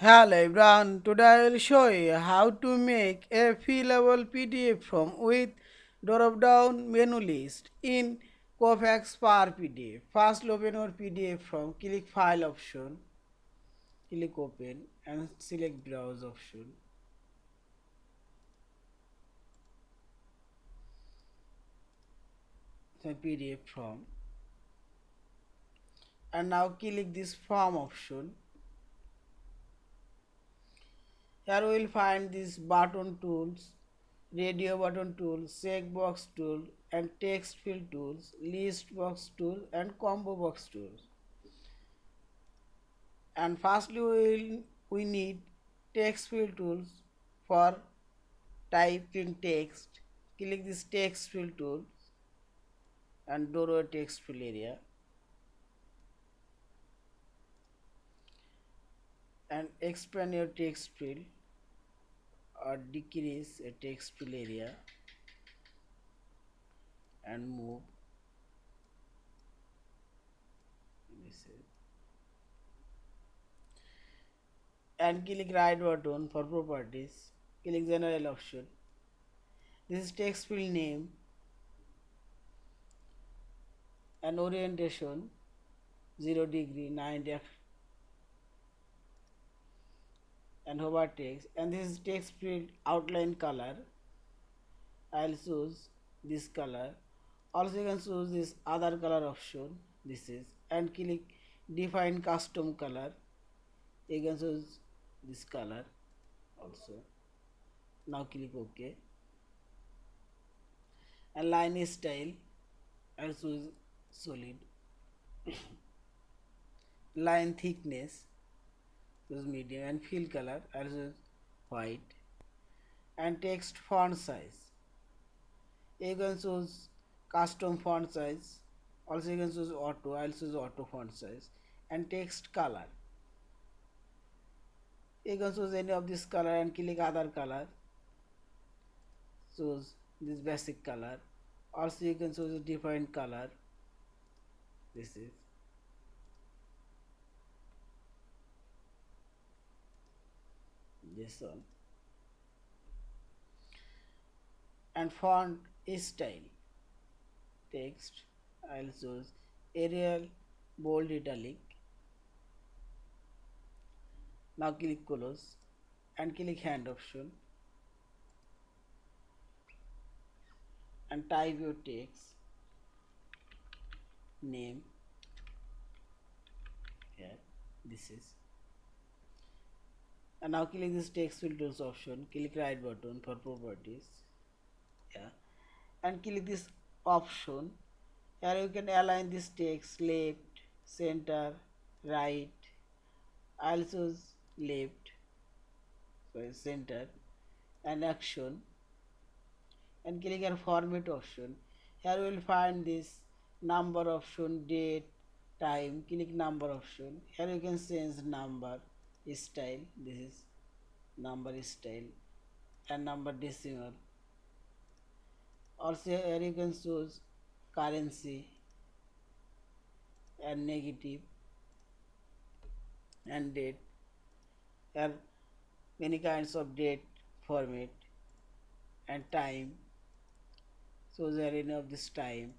Hello everyone, today I will show you how to make a fillable PDF form with drop-down menu list in Kofax Power PDF. First open your PDF form, click File option, click Open and select Browse option. So PDF form and now click this form option. Here we will find these button tools, radio button tool, checkbox tool and text field tools, list box tool and combo box tools. And firstly we need text field tools for typing text. Click this text field tool and draw a text field area and expand your text field or decrease a text field area and move this and click right button for properties. Click general option. This is text field name and orientation 0 degree 90 and hover text, and this is text field outline color. I'll choose this color. Also you can choose this other color option, this is, and click define custom color. You can choose this color also. Now click OK. And line style I'll choose solid. Line thickness choose medium and fill color I'll choose white. And text font size you can choose custom font size. Also you can choose auto. I'll choose auto font size. And text color you can choose any of this color and click other color. Choose this basic color. Also you can choose a different color. This is this one. And font style text I'll choose Arial bold italic. Now click close and click hand option and type your text name here. This is, and now click this text filters option. Click right button for properties, yeah, and click this option. Here you can align this text left, center, right. I'll choose left, so center, and action, and click on format option. Here we will find this number option, date, time. Click number option. Here you can change number style. This is number style and number decimal. Also here you can choose currency and negative and date. Here many kinds of date format and time. So there is of this time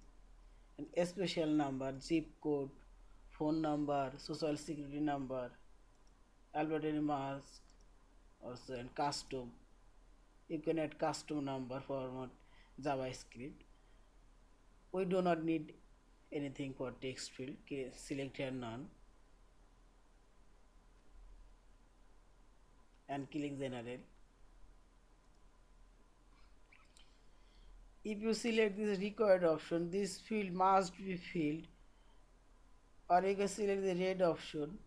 and a special number, zip code, phone number, social security number, alphabet mask also, and custom. You can add custom number format JavaScript. We do not need anything for text field. Select here none and click general. If you select this required option, this field must be filled, or you can select the red option.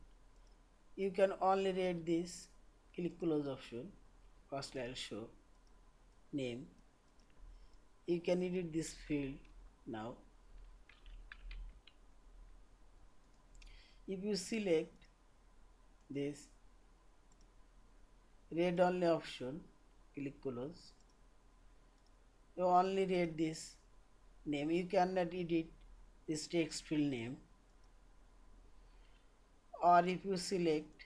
You can only read this. Click close option. First I'll show name. You can edit this field now. If you select this read only option, click close. You only read this name. You cannot edit this text field name. Or if you select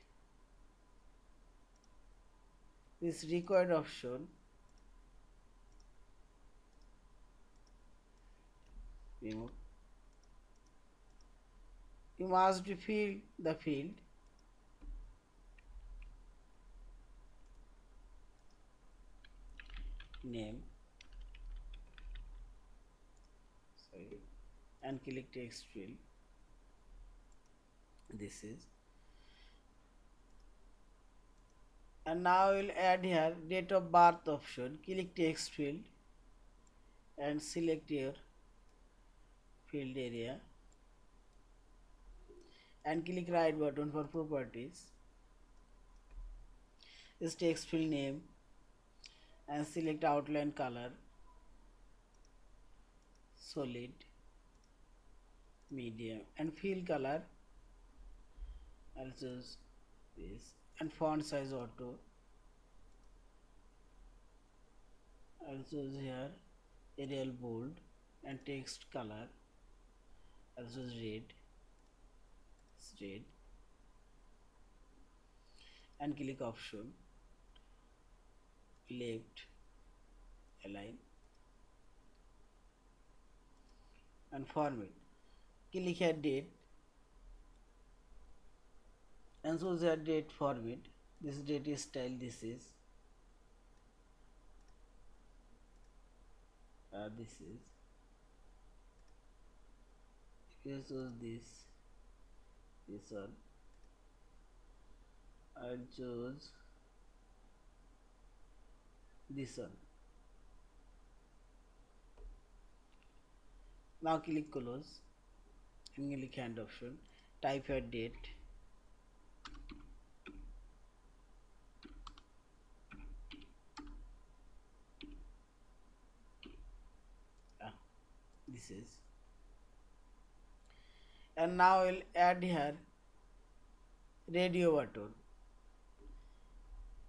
this required option, remove. You must fill the field name, sorry, and click text field. This is, and now we'll add here date of birth option. Click text field and select your field area and click right button for properties. This text field name and select outline color, solid, medium, and fill color. I'll choose this, and font size auto. I'll choose here Arial bold, and text color I'll choose red, and click option left align and format. Click here date and choose here date format. This date is style. This is if you choose this one, I'll choose this one. Now click close and click hand option, type your date, this is, and now we'll add here radio button.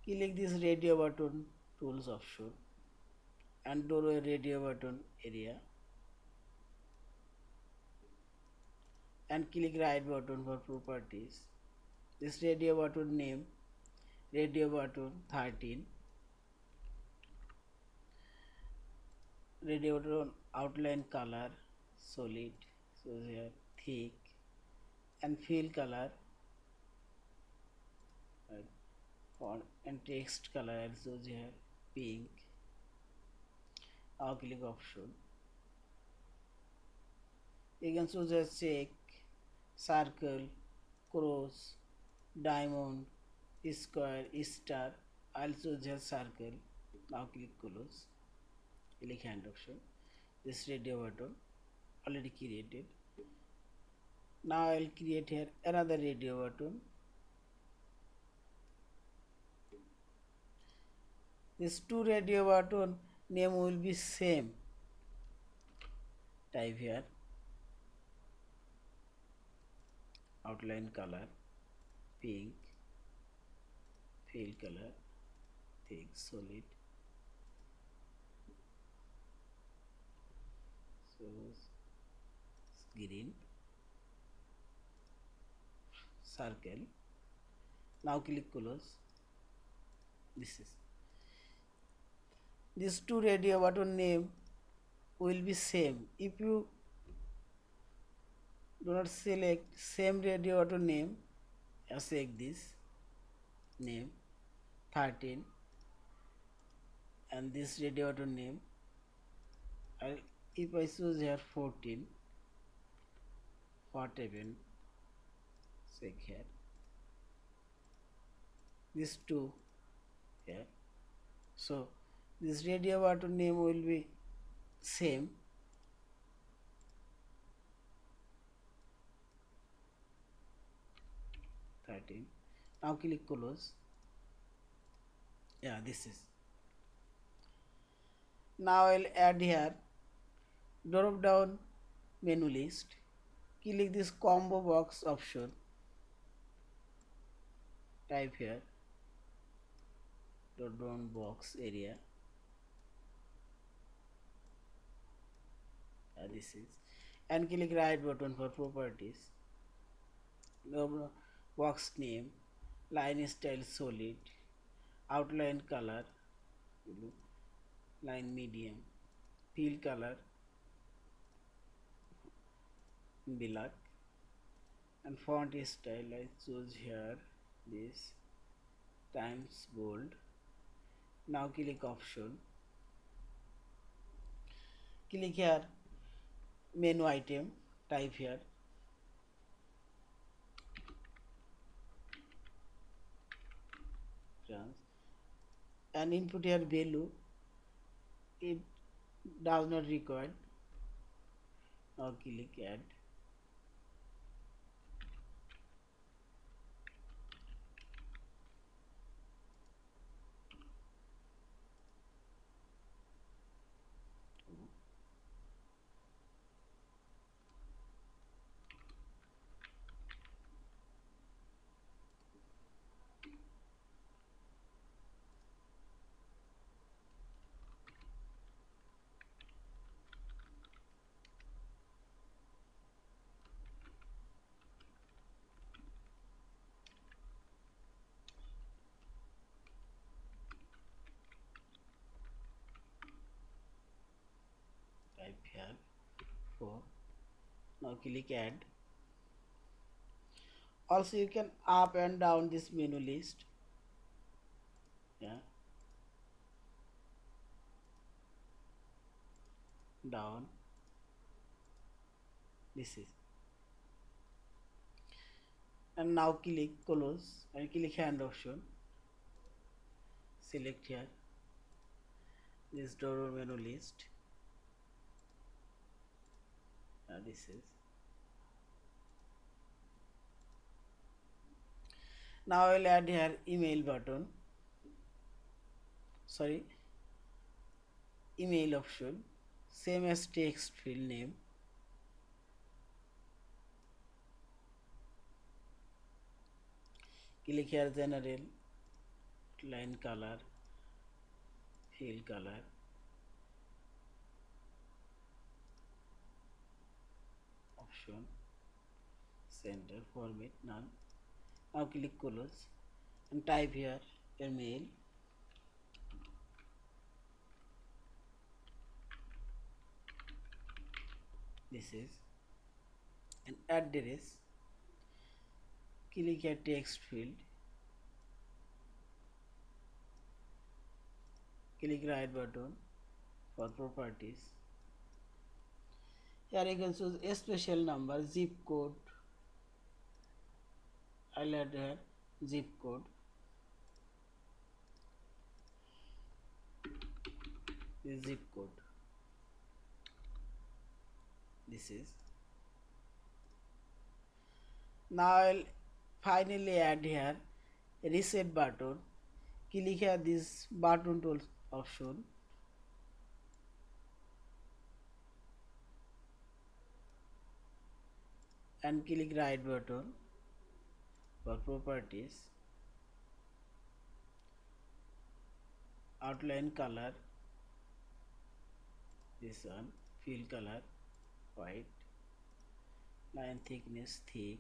Click this radio button tools option and draw a radio button area and click right button for properties. This radio button name, radio button 13, radio button outline color solid, so here thick, and fill color font and text color also here pink. Now click option. You can choose a check, circle, cross, diamond, square, star. I'll choose a circle. Now click close. Click hand option. This radio button already created. Now I'll create here another radio button. This two radio button name will be same. Type here outline color pink, fill color thick solid, so green, circle. Now click close. This two radio button name will be same. If you do not select same radio button name, select this name 13 and this radio button name, if I choose here 14, what happened, check here, this two here, so this radio button name will be same. Now click close. This is. Now I'll add here drop down menu list. Click this combo box option. Type here drop down box area. This is, and click right button for properties. Box name, line style solid, outline color blue, line medium, fill color black, and font style I choose here this Times Bold. Now click option, click here menu item, type here trans, and input here value, it does not require. Now click add, type here 4. Now click add. Also you can up and down this menu list, yeah, down, this is, and now click close and click hand option, select here this drawer menu list, this is. Now I will add here email button, sorry, email option, same as text field name. Click here general, line color, fill color, option, center, format, none. Now click close and type here your mail, this is, and address, click here text field, click right button for properties. Here you can choose a special number, zip code. I'll add here zip code, this zip code, this is. Now I'll finally add here reset button. Click here this button tool option, and click right button for properties, outline color, this one, fill color white, line thickness thick,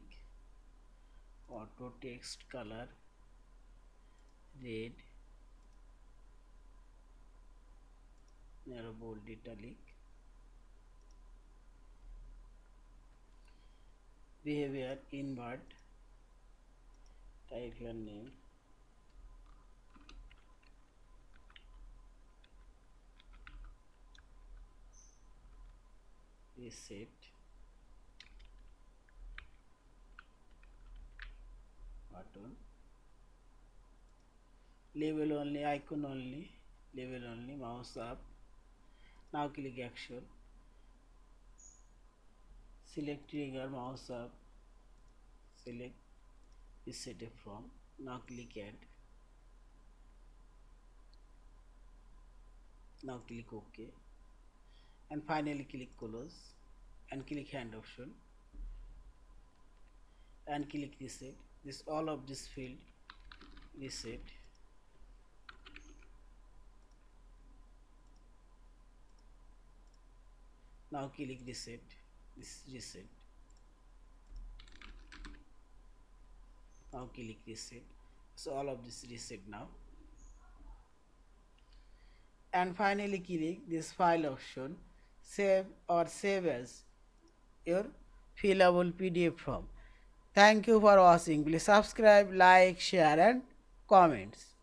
auto text color red, narrow bold italic, behavior invert, type your name, reset, button, label only, icon only, label only, mouse up. Now click action, select trigger, mouse up, select reset from. Now click add. Now click OK, and finally click close and click hand option and click reset. This all of this field reset. Now click reset, this reset. Now click reset. So all of this reset now. and finally click this file option, save or save as your fillable PDF form. Thank you for watching. Please subscribe, like, share and comments.